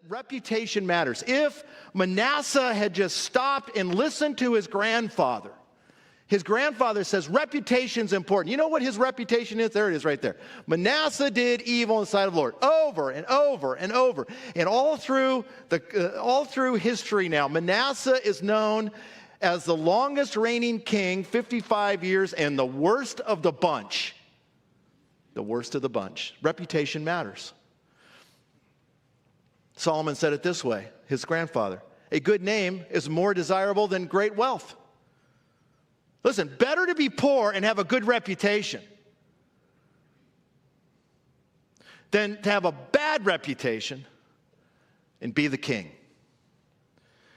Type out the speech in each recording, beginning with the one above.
Reputation matters. If Manasseh had just stopped and listened to his grandfather says reputation's important. You know what his reputation is? There it is right there. Manasseh did evil in the sight of the Lord over and over and over. And all through history now, Manasseh is known as the longest reigning king, 55 years, and the worst of the bunch. The worst of the bunch. Reputation matters. Solomon said it this way, his grandfather: a good name is more desirable than great wealth. Listen, better to be poor and have a good reputation than to have a bad reputation and be the king.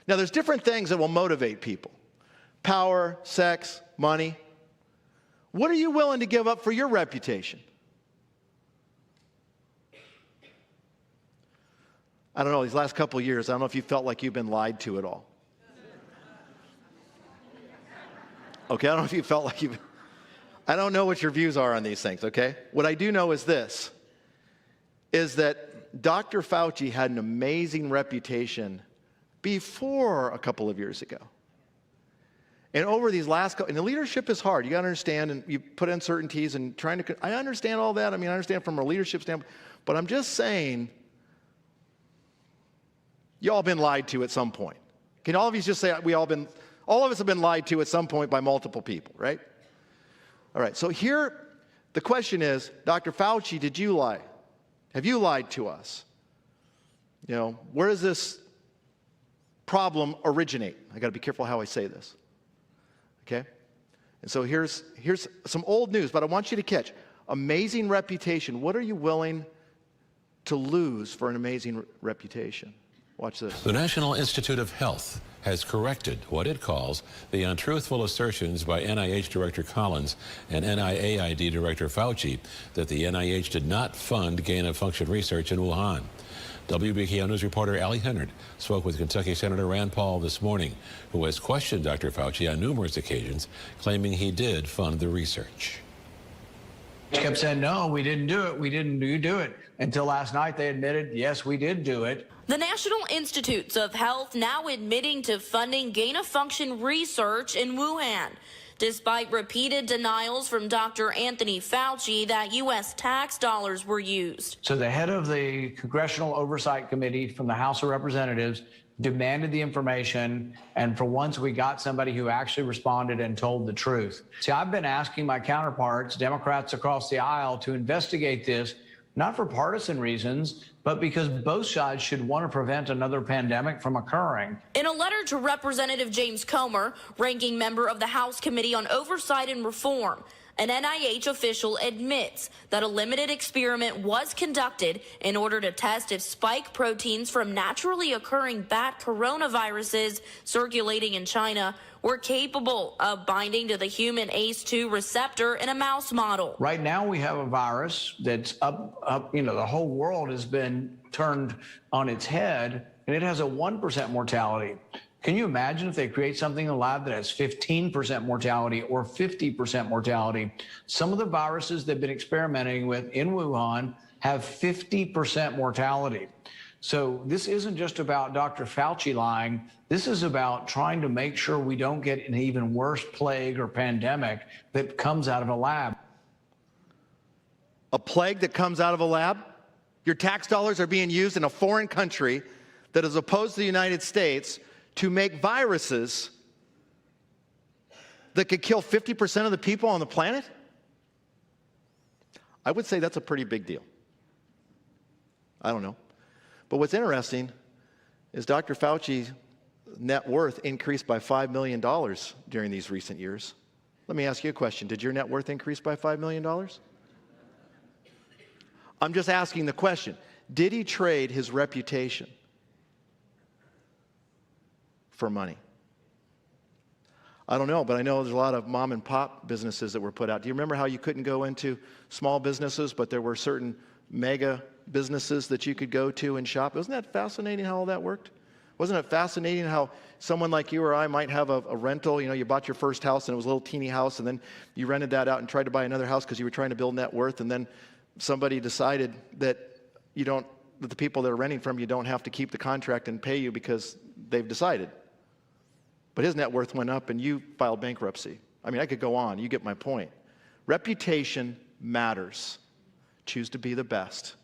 Now, there's different things that will motivate people: power, sex, money. What are you willing to give up for your reputation? I don't know, these last couple of years, I don't know if you felt like you've been lied to at all. Okay, I don't know if you felt like I don't know what your views are on these things, okay? What I do know is this, is that Dr. Fauci had an amazing reputation before a couple of years ago. And over these last couple, and the leadership is hard. You got to understand, and you put uncertainties and trying to, I understand all that. I mean, I understand from a leadership standpoint, but I'm just saying, you all been lied to at some point. Can all of you just say all of us have been lied to at some point by multiple people, right? All right, so here the question is, Dr. Fauci, did you lie? Have you lied to us? You know, where does this problem originate? I got to be careful how I say this. Okay? And so here's some old news, but I want you to catch. Amazing reputation. What are you willing to lose for an amazing reputation? Watch this. The National Institute of Health has corrected what it calls the untruthful assertions by NIH Director Collins and NIAID Director Fauci that the NIH did not fund gain-of-function research in Wuhan. WBKO News reporter Allie Hennard spoke with Kentucky Senator Rand Paul this morning, who has questioned Dr. Fauci on numerous occasions, claiming he did fund the research. He kept saying, no, we didn't do it. We didn't do it. Until last night, they admitted, yes, we did do it. The National Institutes of Health now admitting to funding gain-of-function research in Wuhan, despite repeated denials from Dr. Anthony Fauci that U.S. tax dollars were used. So the head of the Congressional Oversight Committee from the House of Representatives demanded the information, and for once we got somebody who actually responded and told the truth. See, I've been asking my counterparts, Democrats across the aisle, to investigate this, not for partisan reasons, but because both sides should want to prevent another pandemic from occurring. In a letter to Representative James Comer, ranking member of the House Committee on Oversight and Reform, an NIH official admits that a limited experiment was conducted in order to test if spike proteins from naturally occurring bat coronaviruses circulating in China were capable of binding to the human ACE2 receptor in a mouse model. Right now we have a virus that's up, the whole world has been turned on its head, and it has a 1% mortality. Can you imagine if they create something in the lab that has 15% mortality or 50% mortality? Some of the viruses they've been experimenting with in Wuhan have 50% mortality. So this isn't just about Dr. Fauci lying. This is about trying to make sure we don't get an even worse plague or pandemic that comes out of a lab. A plague that comes out of a lab? Your tax dollars are being used in a foreign country that is opposed to the United States to make viruses that could kill 50% of the people on the planet? I would say that's a pretty big deal. I don't know. But what's interesting is Dr. Fauci's net worth increased by $5 million during these recent years. Let me ask you a question. Did your net worth increase by $5 million? I'm just asking the question. Did he trade his reputation for money? I don't know, but I know there's a lot of mom and pop businesses that were put out. Do you remember how you couldn't go into small businesses, but there were certain mega businesses that you could go to and shop? Wasn't that fascinating how all that worked? Wasn't it fascinating how someone like you or I might have a rental? You know, you bought your first house and it was a little teeny house, and then you rented that out and tried to buy another house because you were trying to build net worth, and then somebody decided that you don't that the people that are renting from you don't have to keep the contract and pay you because they've decided. But his net worth went up and you filed bankruptcy. I mean, I could go on. You get my point. Reputation matters. Choose to be the best.